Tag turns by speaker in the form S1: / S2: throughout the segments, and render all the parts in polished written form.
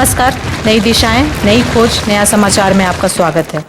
S1: नमस्कार, नई दिशाएं, नई खोज, नया समाचार में आपका स्वागत है।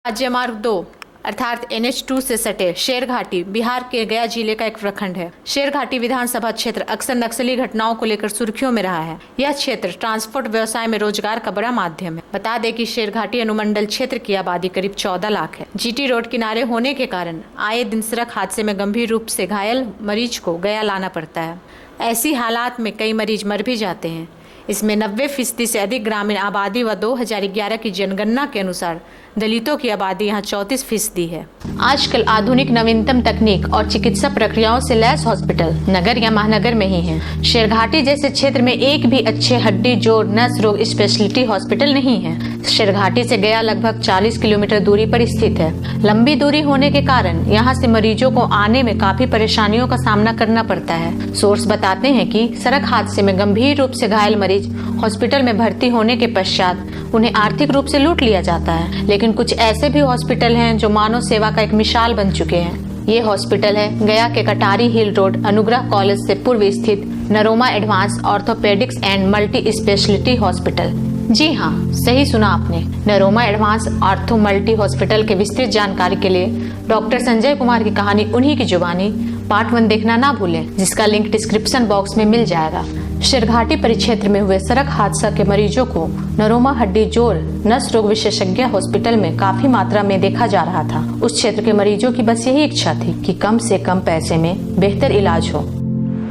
S1: राज्य मार्ग 2 अर्थात NH2 से सटे शेरघाटी बिहार के गया जिले का एक प्रखंड है। शेरघाटी विधानसभा क्षेत्र अक्सर नक्सली घटनाओं को लेकर सुर्खियों में रहा है। यह क्षेत्र ट्रांसपोर्ट व्यवसाय में रोजगार का बड़ा माध्यम है। बता दें कि शेरघाटी अनुमंडल क्षेत्र की आबादी करीब 14 लाख है। GT रोड किनारे होने के कारण आए दिन सड़क हादसे में गंभीर रूप से घायल मरीज को गया लाना पड़ता है। ऐसी हालात में कई मरीज मर भी जाते हैं। इसमें 90% से अधिक ग्रामीण आबादी व 2011 की जनगणना के अनुसार दलितों की आबादी यहाँ 34% है। आजकल आधुनिक नवीनतम तकनीक और चिकित्सा प्रक्रियाओं से लैस हॉस्पिटल नगर या महानगर में ही हैं। शेरघाटी जैसे क्षेत्र में एक भी अच्छे हड्डी जोड़ नस रोग स्पेशलिटी हॉस्पिटल नहीं है। शेरघाटी से गया लगभग 40 किलोमीटर दूरी पर स्थित है। लंबी दूरी होने के कारण यहाँ से मरीजों को आने में काफी परेशानियों का सामना करना पड़ता है। सोर्स बताते हैं कि सड़क हादसे में गंभीर रूप से घायल मरीज हॉस्पिटल में भर्ती होने के पश्चात उन्हें आर्थिक रूप से लूट लिया जाता है। लेकिन कुछ ऐसे भी हॉस्पिटल हैं जो मानव सेवा का एक मिसाल बन चुके हैं। ये हॉस्पिटल है गया के कटारी हिल रोड अनुग्रह कॉलेज से पूर्व स्थित नरोमा advance orthopaedics and multi speciality hospital. जी हाँ, सही सुना आपने। नरोमा एडवांस ऑर्थो मल्टी हॉस्पिटल के विस्तृत जानकारी के लिए डॉक्टर संजय कुमार की कहानी उन्हीं की जुबानी पार्ट 1 देखना ना भूलें, जिसका लिंक डिस्क्रिप्शन बॉक्स में मिल जाएगा। शेरघाटी परिक्षेत्र में हुए सड़क हादसा के मरीजों को नरोमा हड्डी जोड़ नस रोग विशेषज्ञ हॉस्पिटल में काफी मात्रा में देखा जा रहा था। उस क्षेत्र के मरीजों की बस यही इच्छा थी कि कम से कम पैसे में बेहतर इलाज हो।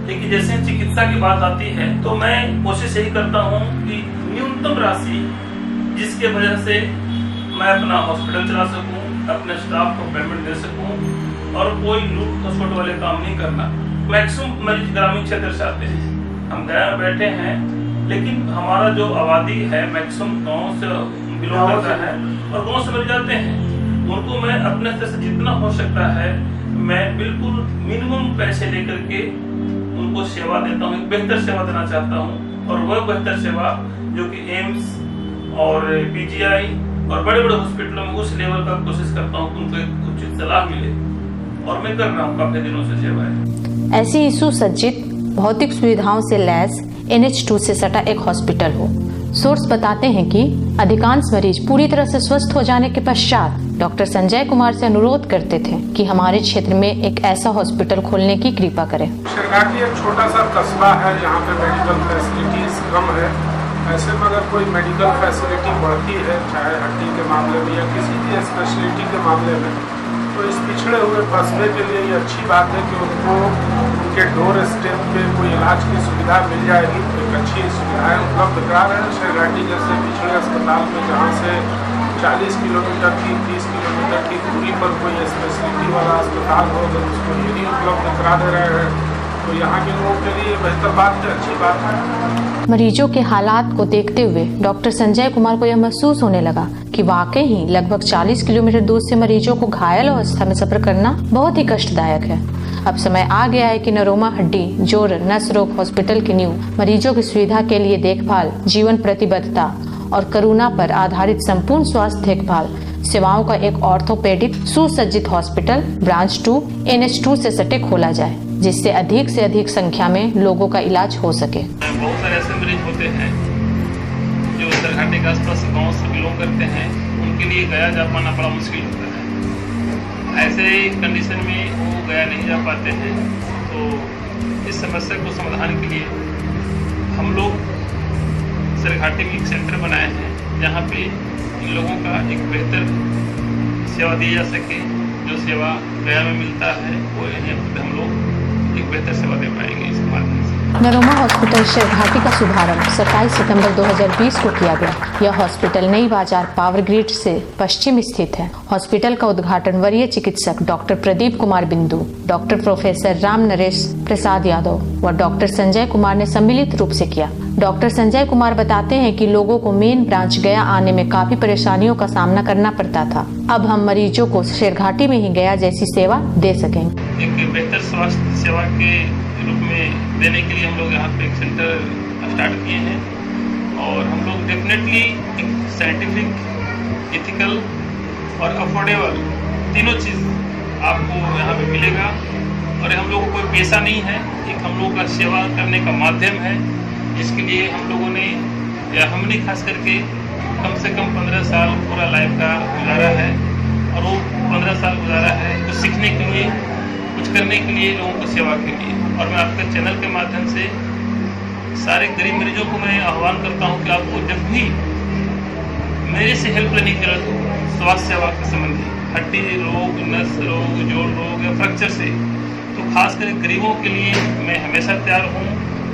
S2: लेकिन जैसे चिकित्सा की बात आती है तो मैं कोशिश यही करता हूँ कि न्यूनतम राशि जिसके वजह से मैं अपना हॉस्पिटल चला सकूँ, अपने स्टाफ को पेमेंट दे सकूँ और कोई लूट खसोट वाले काम नहीं करना। मैक्सिमम मरीज ग्रामीण क्षेत्र से आते हैं। हम गया बैठे हैं, लेकिन हमारा जो आबादी है मैक्सिमम गाँव से बिलोंग करता है और गाँव से मरीज आते हैं। उनको मैं अपने तरफ से जितना हो सकता है मैं बिल्कुल मिनिमम पैसे लेकर के उनको सेवा देता हूँ, बेहतर सेवा देना चाहता हूँ। और वह बेहतर सेवा जो कि एम्स और PGI और बड़े बड़े हॉस्पिटलों में उस लेवल का कोशिश करता हूँ कि उनको एक उचित सलाह मिले, और मैं कर रहा हूँ काफी दिनों से सेवाएं।
S1: ऐसी ही सुसज्जित भौतिक सुविधाओं से लैस NH2 से सटा एक हॉस्पिटल हो। सोर्स बताते हैं कि अधिकांश मरीज पूरी तरह से स्वस्थ हो जाने के पश्चात डॉक्टर संजय कुमार से अनुरोध करते थे कि हमारे क्षेत्र में एक ऐसा हॉस्पिटल खोलने की कृपा करें।
S3: शेरघाटी एक छोटा सा कस्बा है, यहाँ पे मेडिकल फैसिलिटीज कम है। ऐसे में अगर कोई मेडिकल फैसिलिटी बढ़ती है, चाहे हड्डी के मामले में या किसी भी स्पेशलिटी के मामले में, तो इस पिछड़े हुए कस्बे के लिए ये अच्छी बात है कि उनको उनके डोर स्टेप पे कोई इलाज की सुविधा मिल जाएगी। एक अच्छी सुविधाएं उपलब्ध करा रहे हैं। शेरघाटी जैसे पिछड़े अस्पताल में जहाँ से 40 किलोमीटर की 30 किलोमीटर की दूरी पर कोई स्पेशलिटी वाला अस्पताल हो, अगर उसको यही उपलब्ध करा दे रहे हैं तो यहाँ के लोगों के लिए बेहतर बात है, अच्छी बात है।
S1: मरीजों के हालात को देखते हुए डॉक्टर संजय कुमार को यह महसूस होने लगा कि वाकई ही लगभग 40 किलोमीटर दूर से मरीजों को घायल अवस्था में सफर करना बहुत ही कष्टदायक है। अब समय आ गया है कि नरोमा हड्डी जोड़ नस रोग हॉस्पिटल की नींव मरीजों की सुविधा के लिए देखभाल, जीवन प्रतिबद्धता और करुणा पर आधारित संपूर्ण स्वास्थ्य देखभाल सेवाओं का एक ऑर्थोपेडिक सुसज्जित हॉस्पिटल ब्रांच 2 NH2 से सटे खोला जाए, जिससे अधिक से अधिक संख्या में लोगों का इलाज हो सके।
S2: बहुत सारे ऐसे मरीज होते हैं जो शेरघाटी के आसपास गाँव से बिलोंग करते हैं, उनके लिए गया जा पाना बड़ा मुश्किल होता है। ऐसे कंडीशन में वो गया नहीं जा पाते हैं। तो इस समस्या को समाधान के लिए हम लोग शेरघाटी में एक सेंटर बनाए हैं, जहाँ पे इन लोगों का एक बेहतर सेवा दी जा सके। जो सेवा गया में मिलता है वो यहीं हम लोग एक बेहतर सेवा दे पाएंगे इस माध्यम से।
S1: नरोमा हॉस्पिटल शेरघाटी का शुभारंभ 27 सितंबर 2020 को किया गया। यह हॉस्पिटल नई बाजार पावर ग्रिड से पश्चिम स्थित है। हॉस्पिटल का उद्घाटन वरीय चिकित्सक डॉक्टर प्रदीप कुमार बिंदु, डॉक्टर प्रोफेसर राम नरेश प्रसाद यादव व डॉक्टर संजय कुमार ने सम्मिलित रूप से किया। डॉक्टर संजय कुमार बताते हैं कि लोगों को मेन ब्रांच गया आने में काफी परेशानियों का सामना करना पड़ता था। अब हम मरीजों को शेरघाटी में ही गया जैसी सेवा दे सकेंगे।
S2: एक बेहतर स्वास्थ्य सेवा के रूप में देने के लिए हम लोग यहाँ पे एक सेंटर स्टार्ट किए हैं, और हम लोग डेफिनेटली एक साइंटिफिक, इथिकल और अफोर्डेबल तीनों चीज़ आपको यहाँ पे मिलेगा। और हम लोगों को कोई पेशा नहीं है, एक हम लोगों का सेवा करने का माध्यम है। इसके लिए हम लोगों ने या हमने खास करके कम से कम 15 साल पूरा लाइफ का गुजारा है, और वो 15 साल गुजारा है कुछ सीखने के लिए, कुछ करने के लिए, लोगों की सेवा के लिए। और मैं आपके चैनल के माध्यम से सारे गरीब मरीजों को मैं आह्वान करता हूँ कि आपको जब भी मेरे से हेल्प लेने की जरूरत हो स्वास्थ्य सेवा के संबंधी, हड्डी रोग, नस रोग, जोड़ रोग या फ्रैक्चर से, तो खासकर गरीबों के लिए मैं हमेशा तैयार हूँ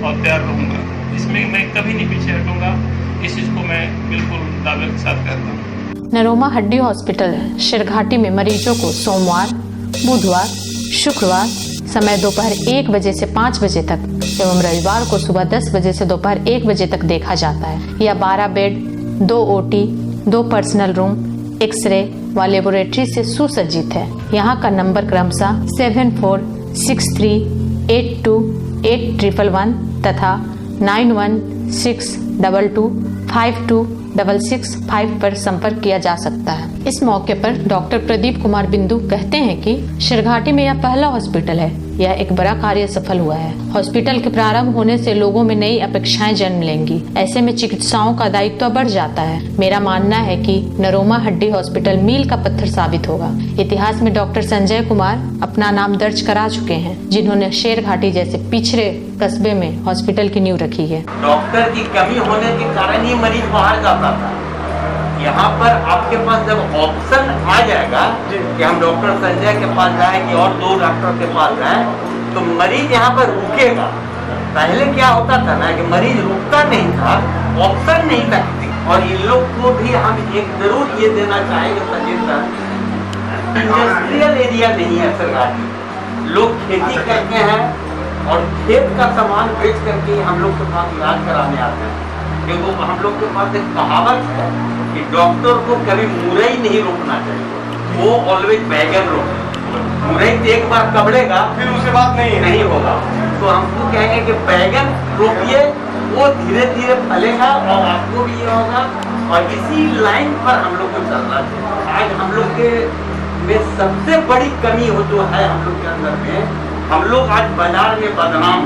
S2: और तैयार रहूँगा। इसमें मैं कभी नहीं पीछे हटूँगा, इस चीज़ को मैं बिल्कुल दावे के साथ कहता हूँ।
S1: नरोमा हड्डी हॉस्पिटल शेरघाटी में मरीजों को सोमवार, बुधवार, शुक्रवार समय दोपहर 1 बजे से 5 बजे तक एवं रविवार को सुबह 10 बजे से दोपहर 1 बजे तक देखा जाता है। यह 12 बेड, 2 OT, 2 पर्सनल रूम, एक्सरे व लेबोरेटरी से सुसज्जित है। यहाँ का नंबर क्रमशः 7463828111 तथा 9162252665 पर संपर्क किया जा सकता है। इस मौके पर डॉक्टर प्रदीप कुमार बिंदु कहते हैं कि शेरघाटी में यह पहला हॉस्पिटल है। यह एक बड़ा कार्य सफल हुआ है। हॉस्पिटल के प्रारंभ होने से लोगों में नई अपेक्षाएं जन्म लेंगी। ऐसे में चिकित्साओं का दायित्व बढ़ जाता है। मेरा मानना है कि नरोमा हड्डी हॉस्पिटल मील का पत्थर साबित होगा। इतिहास में डॉक्टर संजय कुमार अपना नाम दर्ज करा चुके हैं, जिन्होंने शेरघाटी जैसे पिछड़े कस्बे में हॉस्पिटल की नींव रखी है।
S4: डॉक्टर की कमी होने के कारण ही मरीज बाहर जाता था। यहाँ पर आपके पास जब ऑप्शन आ जाएगा कि हम डॉक्टर संजय के पास जाए कि और 2 डॉक्टर के पास जाए, तो मरीज यहाँ पर रुकेगा। पहले क्या होता था ना कि मरीज रुकता नहीं था, ऑप्शन नहीं लगती। और इन लोग को भी हम एक जरूर ये देना चाहेंगे सजेशन, इंडस्ट्रियल एरिया नहीं है शेरघाटी। लोग खेती करते हैं और खेत का सामान बेच करके हम लोग के पास इलाज कराने आते हैं। क्योंकि हम लोग के पास एक कहावत है कि डॉक्टर को कभी मुरई नहीं रोकना चाहिए, वो ऑलवेज बैगन रोके। मुरई तो एक बार कबड़ेगा फिर उसके बाद नहीं होगा। तो हमको कहेंगे कि बैगन रोकिए, वो धीरे धीरे फलेगा और आपको भी ये होगा। और इसी लाइन पर हम लोग को चलना चाहिए। आज हम लोग के में सबसे बड़ी कमी हो जो है हम लोग के अंदर में, हम लोग आज बाजार में बदनाम,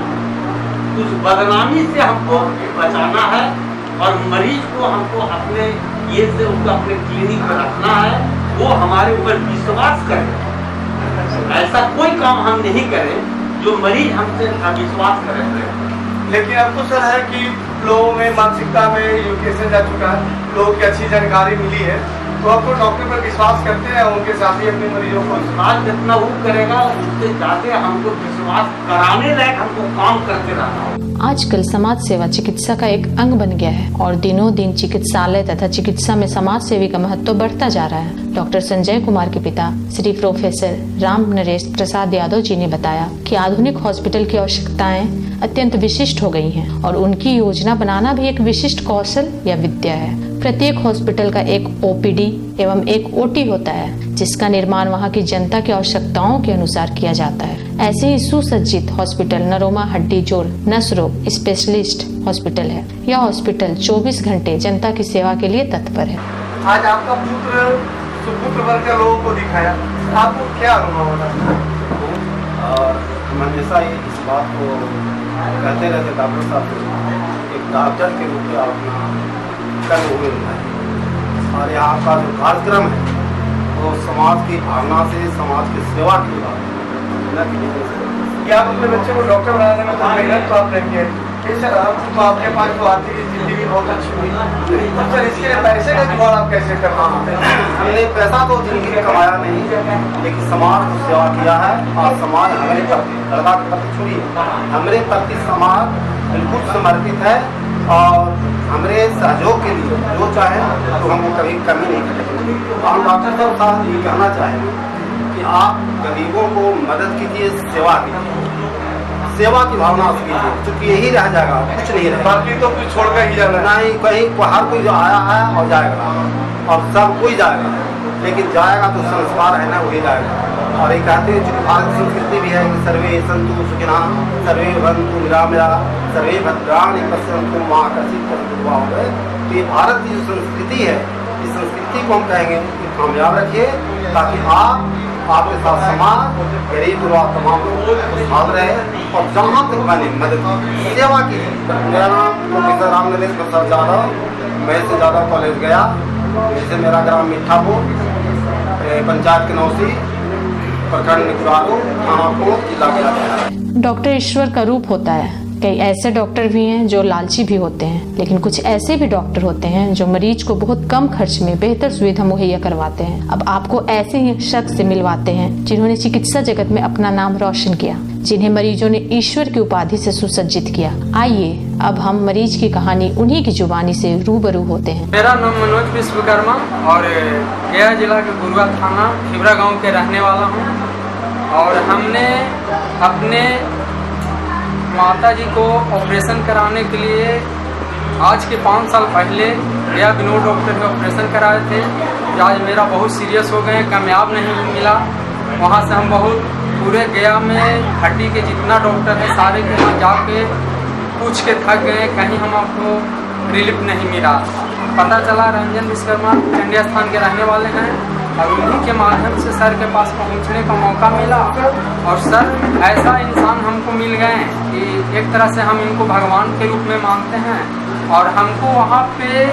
S4: उस बदनामी से हमको बचाना है। और मरीज को हमको अपने ये से उनको अपने क्लिनिक में रखना है, वो हमारे ऊपर विश्वास करे। ऐसा कोई काम हम नहीं करें जो मरीज हमसे अविश्वास करे।
S5: लेकिन आपको सर है कि लोगों में मानसिकता में एजुकेशन जा चुका है, लोगों की अच्छी जानकारी मिली है, तो आपको डॉक्टर पर विश्वास करते हैं, उनके साथ ही अपने मरीजों को
S4: विश्वास जितना वो करेगा उससे ज्यादा हमको विश्वास कराने लायक हमको काम करते रहना होगा।
S1: आजकल समाज सेवा चिकित्सा का एक अंग बन गया है और दिनों दिन चिकित्सालय तथा चिकित्सा में समाज सेवी का महत्व बढ़ता जा रहा है। डॉक्टर संजय कुमार के पिता श्री प्रोफेसर राम नरेश प्रसाद यादव जी ने बताया कि आधुनिक हॉस्पिटल की आवश्यकताएं अत्यंत विशिष्ट हो गई हैं और उनकी योजना बनाना भी एक विशिष्ट कौशल या विद्या है। प्रत्येक हॉस्पिटल का एक OPD एवं एक OT होता है, जिसका निर्माण वहां की जनता की आवश्यकताओं के अनुसार किया जाता है। ऐसे ही सुसज्जित हॉस्पिटल नरोमा हड्डी जोड़ नस रोग स्पेशलिस्ट हॉस्पिटल है। यह हॉस्पिटल 24 घंटे जनता की सेवा के लिए तत्पर है।
S5: आज आपका पुत्र सुपुत्र वर्ग के लोगों को दिखाया, आपको क्या अनुभव होना?
S6: और हम हमेशा इस बात को कहते रहते डॉक्टर साहब, एक डॉक्टर के रूप में अपना कर्म हुए और यहाँ का जो कार्यक्रम है वो समाज की भावना से, समाज की सेवा की बात है।
S5: कि आप अपने बच्चे को डॉक्टर बनाने में तो मेहनत तो आप लेंगे, सर तो आपके पास तो आर्थिक स्थिति भी बहुत अच्छी हुई, तो सर इसके लिए पैसे का जुगाड़ आप कैसे कर पाते हैं?
S6: हमने पैसा तो जिंदगी में कमाया नहीं, लेकिन समाज को सेवा किया है और समाज हमारे प्रति, लड़का के प्रति छोड़िए, हमारे प्रति समाज बिल्कुल समर्पित है और हमारे सहयोग के लिए जो चाहे तो हमको कभी कमी नहीं करेंगे। हम डॉक्टर साहब ये कहना चाहेंगे कि आप गरीबों को मदद कीजिए, सेवा कीजिए, सेवा की भावना से कीजिए, क्योंकि यही रह जाएगा, कुछ नहीं रहेगा।
S5: बाकी तो कुछ छोड़कर ही जाना
S6: नहीं, कहीं हर कोई जो आया है और जाएगा और सब कोई जाएगा, लेकिन जाएगा तो संस्कार है ना, वही जाएगा। और ये कहते हैं चूँकि भारत की संस्कृति भी है कि सर्वे संतु सुखिनः सर्वे भवन्तु निरामया सर्वे भद्राणि पश्यन्तु मां कश्चित् दुर्गतिः। तो ये भारत की जो संस्कृति है, इस संस्कृति को हम कहेंगे कि कामयाब रखिए, ताकि आप आपके साथ समाज गरीब गुरबा तमाम लोग खुशहाल रहे और जहाँ तक बने मदद सेवा की। मेरा नाम प्रोफेसर राम नरेश प्रसाद यादव, मैं से यादव कॉलेज गया, जैसे मेरा ग्राम मीठापुर, पंचायत के नौसी, प्रखंड निकुरारू, थाना कोट, जिला गया।
S1: डॉक्टर ईश्वर का रूप होता है। कई ऐसे डॉक्टर भी हैं जो लालची भी होते हैं, लेकिन कुछ ऐसे भी डॉक्टर होते हैं जो मरीज को बहुत कम खर्च में बेहतर सुविधा मुहैया करवाते हैं। अब आपको ऐसे ही शख्स से मिलवाते हैं जिन्होंने चिकित्सा जगत में अपना नाम रोशन किया, जिन्हें मरीजों ने ईश्वर की उपाधि से सुसज्जित किया। आइए अब हम मरीज की कहानी उन्हीं की जुबानी से रूबरू होते हैं।
S7: मेरा नाम मनोज विश्वकर्मा और गया जिला के गुरुआ थाना खिबरा गाँव के रहने वाला हूँ। और हमने अपने माता जी को ऑपरेशन कराने के लिए आज के 5 साल पहले गया विनोद डॉक्टर में ऑपरेशन कराए थे। आज मेरा बहुत सीरियस हो गए, कामयाब नहीं मिला। वहाँ से हम बहुत पूरे गया में हड्डी के जितना डॉक्टर है सारे के वहाँ जाके पूछ के थक गए, कहीं हम आपको रिलीफ नहीं मिला। पता चला रंजन विश्वकर्मा चंडिया स्थान के रहने वाले हैं और उन्हीं के माध्यम से सर के पास पहुंचने का मौका मिला। और सर ऐसा इंसान हमको मिल गए कि एक तरह से हम इनको भगवान के रूप में मानते हैं। और हमको वहाँ पे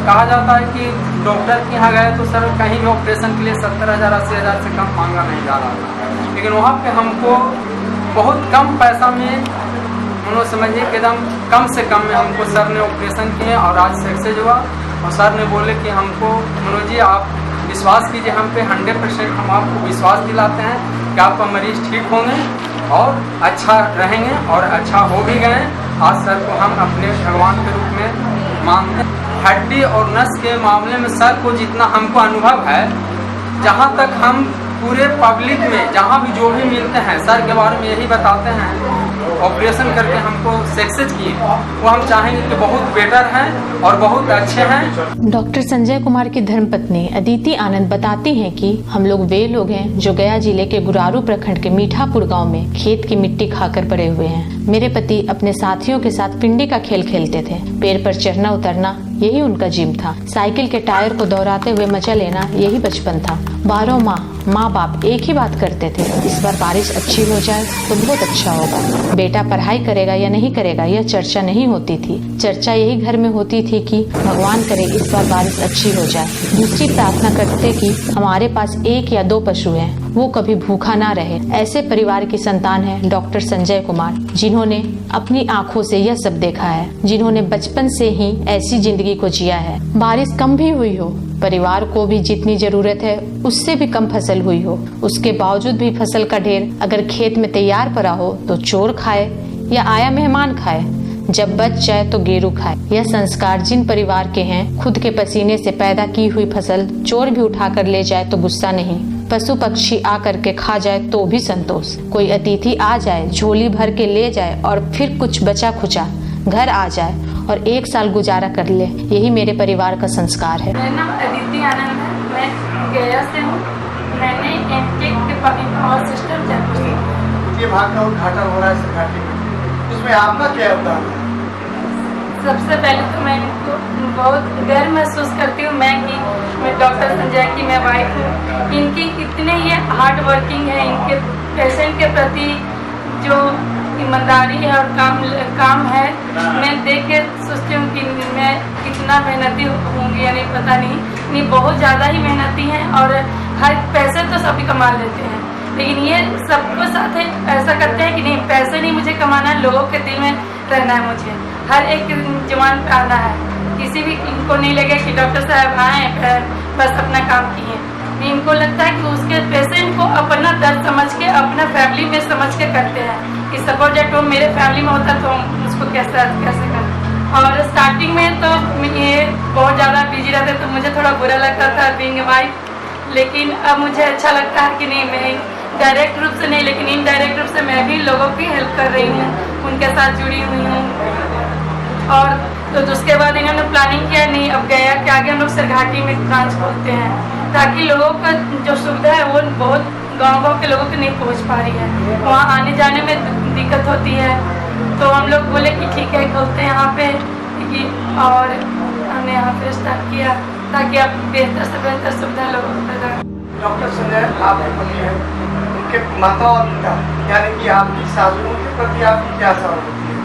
S7: कहा जाता है कि डॉक्टर के यहाँ गए तो सर कहीं भी ऑपरेशन के लिए 70,000 80,000 से कम मांगा नहीं जा रहा था, लेकिन वहाँ पे हमको बहुत कम पैसा में उन्होंने समझिए कि एकदम कम से कम में हमको सर ने ऑपरेशन किए और आज सक्सेस हुआ। और सर ने बोले कि हमको मनोज जी आप विश्वास कीजिए हम पे 100% हम आपको विश्वास दिलाते हैं कि आपका मरीज ठीक होंगे और अच्छा रहेंगे और अच्छा हो भी गए। आज सर को हम अपने भगवान के रूप में मानते हैं। हड्डी और नस के मामले में सर को जितना हमको अनुभव है, जहाँ तक हम पूरे पब्लिक में जहाँ भी जो भी मिलते हैं सर के बारे में यही बताते हैं, ऑपरेशन करके हमको सक्सेस किए, वो हम चाहेंगे कि बहुत बेटर हैं और बहुत अच्छे हैं।
S1: डॉक्टर संजय कुमार की धर्मपत्नी अदिति आनंद बताती हैं कि हम लोग वे लोग हैं जो गया जिले के गुरारू प्रखंड के मीठापुर गांव में खेत की मिट्टी खाकर पड़े हुए हैं। मेरे पति अपने साथियों के साथ पिंडी का खेल खेलते थे। पेड़ पर चढ़ना उतरना यही उनका जिम था। साइकिल के टायर को दौड़ाते हुए मजा लेना यही बचपन था। 12 माँ बाप एक ही बात करते थे, इस बार बारिश अच्छी हो जाए तो बहुत अच्छा होगा। बेटा पढ़ाई करेगा या नहीं करेगा यह चर्चा नहीं होती थी। चर्चा यही घर में होती थी कि भगवान करे इस बार बारिश अच्छी हो जाए। दूसरी प्रार्थना करते कि हमारे पास 1 या 2 पशु हैं, वो कभी भूखा ना रहे। ऐसे परिवार की संतान है डॉक्टर संजय कुमार, जिन्होंने अपनी आंखों से यह सब देखा है, जिन्होंने बचपन से ही ऐसी जिंदगी को जिया है। बारिश कम भी हुई हो, परिवार को भी जितनी जरूरत है उससे भी कम फसल हुई हो, उसके बावजूद भी फसल का ढेर अगर खेत में तैयार पड़ा हो तो चोर खाए या आया मेहमान खाए, जब बच जाए तो गेरू खाए। यह संस्कार जिन परिवार के हैं, खुद के पसीने से पैदा की हुई फसल चोर भी उठा कर ले जाए तो गुस्सा नहीं, पशु पक्षी आ करके खा जाए तो भी संतोष, कोई अतिथि आ जाए झोली भर के ले जाए और फिर कुछ बचा खुचा घर आ जाए और 1 साल गुजारा कर ले, यही मेरे परिवार का संस्कार है।
S8: मेरा नाम अदिति आनंद है, मैं गया से हूँ। मैंने एमटेक के पावर सिस्टम जयपुर।
S5: ये भाग का उद्घाटन हो रहा है इस घाटी में, इसमें आपका क्या योगदान है?
S8: सबसे पहले तो मैं इनको बहुत गर्व महसूस करती हूँ मैं डॉक्टर संजय की मैं वाइफ हूँ। इनकी इतने ये हार्ड वर्किंग है, इनके पेशेंट के प्रति जो ईमानदारी है और काम है, मैं देख के सोचती हूँ कि मैं कितना मेहनती होंगी या नहीं पता नहीं बहुत ज़्यादा ही मेहनती हैं। और हर पैसे तो सभी कमा लेते हैं, लेकिन ये सबको साथ ऐसा करते हैं कि नहीं पैसे नहीं मुझे कमाना है, लोगों के दिल में रहना है, मुझे हर एक जुबान पे आना है। किसी भी इनको नहीं लगे कि डॉक्टर साहब आए बस अपना काम किए, इनको लगता है कि उसके पेशेंट को अपना दर्द समझ के अपना फैमिली में समझ के करते हैं कि सपोज डेट वो मेरे फैमिली में होता तो उसको कैसे कर। और स्टार्टिंग में तो ये बहुत ज़्यादा बिजी रहते तो मुझे थोड़ा बुरा लगता था बीइंग ए वाइफ, लेकिन अब मुझे अच्छा लगता है कि नहीं मैं डायरेक्ट रूप से नहीं लेकिन इनडायरेक्ट रूप से मैं भी लोगों की हेल्प कर रही हूँ, उनके साथ जुड़ी हुई हूँ। और तो उसके बाद इन्होंने प्लानिंग किया नहीं अब गया कि आगे हम लोग सरघाटी में ब्रांच खोलते हैं ताकि लोगों का जो सुविधा है वो बहुत गाँव के लोगों को नहीं पहुँच पा रही है, वहाँ आने जाने में दिक्कत होती है। तो हम लोग बोले कि ठीक है खोलते हैं यहाँ पे और हमने यहाँ पे स्टार्ट किया ताकि अब बेहतर से बेहतर सुविधा लोगों को प्रदान।
S5: डॉक्टर संजय आपके पति हैं, उनके माता और पिता यानी कि आपकी सासू, उनके प्रति आपकी क्या सहानुभूति है?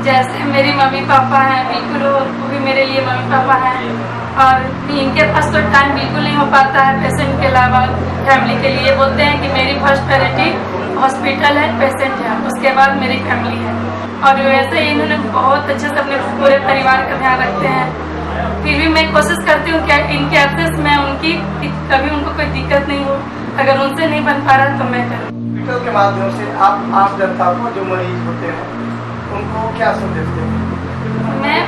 S8: जैसे मेरी मम्मी पापा हैं, बिल्कुल वो भी मेरे लिए मम्मी पापा हैं, और इनके पास तो टाइम बिल्कुल नहीं हो पाता है पेशेंट के अलावा फैमिली के लिए। बोलते हैं कि मेरी फर्स्ट प्रायोरिटी हॉस्पिटल है, पेशेंट है, उसके बाद मेरी फैमिली है। और वैसे इन्होंने बहुत अच्छे से अपने पूरे परिवार का ध्यान रखते हैं। फिर भी मैं कोशिश करती हूँ कि इनके एब्सेंस में उनकी कभी उनको कोई दिक्कत नहीं हो। अगर उनसे नहीं बन पा रहा तो मैं करूँ।
S5: हॉस्पिटल के माध्यम से आप आम जनता को, जो मरीज होते हैं, उनको क्या संदेश देंगे?
S8: मैं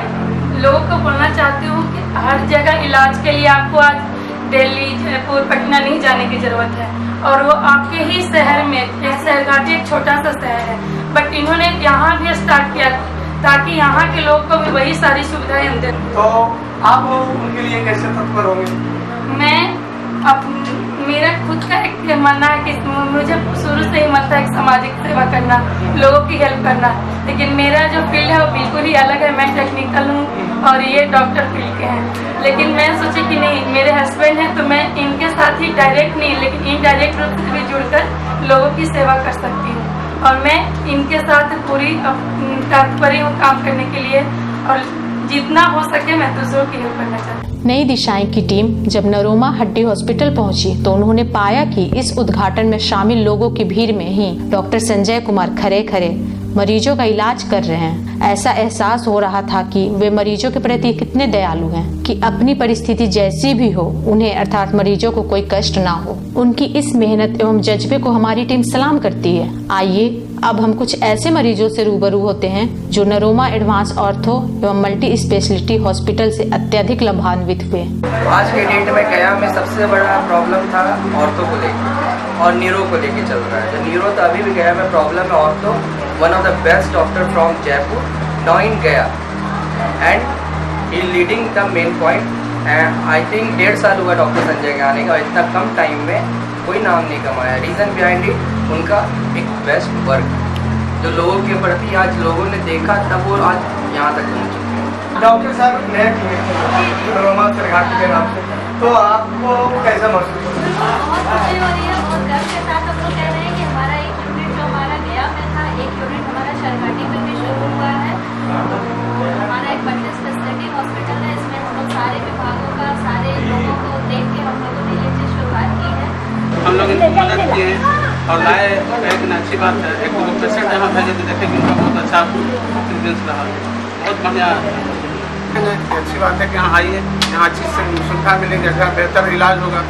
S8: लोगों को बोलना चाहती हूँ कि हर जगह इलाज के लिए आपको आज दिल्ली, जयपुर, पटना नहीं जाने की जरूरत है। और वो आपके ही शहर में, सरघाटी एक छोटा सा शहर है, बट इन्होंने यहाँ भी स्टार्ट किया ताकि यहाँ के लोग को भी वही सारी सुविधाएं हम दें।
S5: तो आप उनके लिए कैसे तत्पर होंगे?
S8: मेरा खुद का एक मानना है कि मुझे शुरू से ही मन था एक सामाजिक सेवा करना, लोगों की हेल्प करना। लेकिन मेरा जो फील्ड है वो बिल्कुल ही अलग है। मैं टेक्निकल हूँ और ये डॉक्टर फील्ड के हैं। लेकिन मैं सोची कि नहीं, मेरे हस्बैंड हैं तो मैं इनके साथ ही डायरेक्ट नहीं लेकिन इनडायरेक्ट रूप से भी जुड़कर लोगों की सेवा कर सकती हूँ। और मैं इनके साथ पूरी तत्परी हूँ काम करने के लिए, और जितना हो सके मैं दूसरों की हेल्प करना चाहती हूँ।
S1: नई दिशाएं की टीम जब नरोमा हड्डी हॉस्पिटल पहुंची तो उन्होंने पाया कि इस उद्घाटन में शामिल लोगों की भीड़ में ही डॉक्टर संजय कुमार खरे खरे मरीजों का इलाज कर रहे हैं। ऐसा एहसास हो रहा था कि वे मरीजों के प्रति कितने दयालु हैं कि अपनी परिस्थिति जैसी भी हो उन्हें अर्थात मरीजों को कोई कष्ट ना हो। उनकी इस मेहनत एवं जज्बे को हमारी टीम सलाम करती है। आइए अब हम कुछ ऐसे मरीजों से रूबरू होते हैं जो नरोमा एडवांस ऑर्थो एवं मल्टी स्पेशलिटी हॉस्पिटल से अत्यधिक लाभान्वित हुए।
S7: आज के डेट में गया में सबसे बड़ा प्रॉब्लम था ऑर्थो को लेकर और न्यूरो को लेकर चल रहा है। तो न्यूरो तो अभी भी गया में प्रॉब्लम है। Ortho one of the best doctor from Jaipur now in Gaya and he leading the main point. And I think 1.5 साल हुआ डॉक्टर संजय के आने का, इतना कम टाइम में कोई नाम नहीं कमाया। रीज़न बिहाइंड इट उनका एक बेस्ट वर्क जो लोगों के प्रति आज लोगों ने देखा तब वो आज यहाँ तक पहुँच चुके हैं।
S5: डॉक्टर साहब नया क्लिनिक नरोमा सरघाटी के नाम से, तो आपको कैसा महसूस हो रहा है?
S9: बहुत खुशी हो रही है, बहुत गर्व के साथ हम लोग कह रहे हैं कि हमारा एक यूनिट जो हमारा गया में था, एक यूनिट हमारा सरघाटी में भी शुरू हुआ है। तो हमारा एक मल्टी स्पेशलिटी हॉस्पिटल है, इसमें हम लोग सारे विभागों का, सारे लोगों को देख के हम लोगों ने ये चीज़ शुरुआत की है।
S10: हम लोग इनको मदद किए और लाए, एक अच्छी बात है। एक दो पेशेंट यहाँ भेजे तो देखे कि उनका बहुत अच्छा एक्सपीरियंस रहा, बहुत बढ़िया।
S3: अच्छी बात है कि यहाँ आइए, यहाँ अच्छी सुविधा मिलेगी, बेहतर इलाज होगा।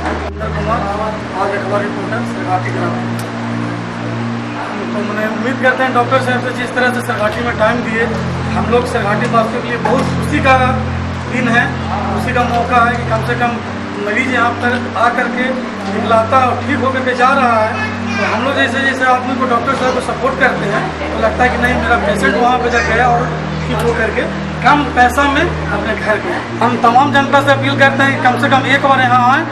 S5: और एक बार रिपोर्टर सरघाटी ग्राम, तो मैंने उम्मीद करते हैं डॉक्टर साहब से जिस तरह से सरघाटी में टाइम दिए, हम लोग सरघाटी वासियों के लिए बहुत खुशी का दिन है, खुशी का मौका है कि कम से कम मरीज यहाँ पर आकर के दिखलाता और ठीक होकर के जा रहा है। तो हम लोग जैसे जैसे आदमी को डॉक्टर साहब को सपोर्ट करते हैं तो लगता है कि नहीं, मेरा पेशेंट वहाँ पे जब गया और ठीक हो करके कम पैसा में अपने घर गए। हम तमाम जनता से अपील करते हैं कि कम से कम एक बार यहाँ आएँ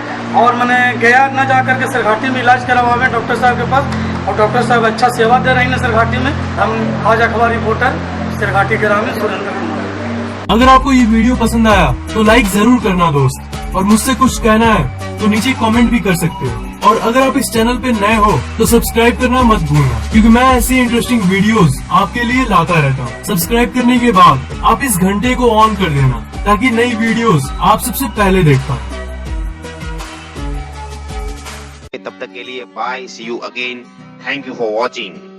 S5: और मैंने गया न जा करके सरघाटी में इलाज करवाएं डॉक्टर साहब के पास। और डॉक्टर साहब अच्छा सेवा दे रहे हैं सरघाटी में। हम आज अखबार रिपोर्टर सरघाटी ग्राम में सुरेंद्र कुमार।
S11: अगर आपको ये वीडियो पसंद आया तो लाइक जरूर करना दोस्त, और मुझसे कुछ कहना है तो नीचे कमेंट भी कर सकते हो। और अगर आप इस चैनल पे नए हो तो सब्सक्राइब करना मत भूलना, क्योंकि मैं ऐसी इंटरेस्टिंग वीडियोस आपके लिए लाता रहता हूँ। सब्सक्राइब करने के बाद आप इस घंटे को ऑन कर देना ताकि नई वीडियोस आप सबसे पहले देख पाए।
S12: तब तक के लिए bye, see you again, thank you for watching.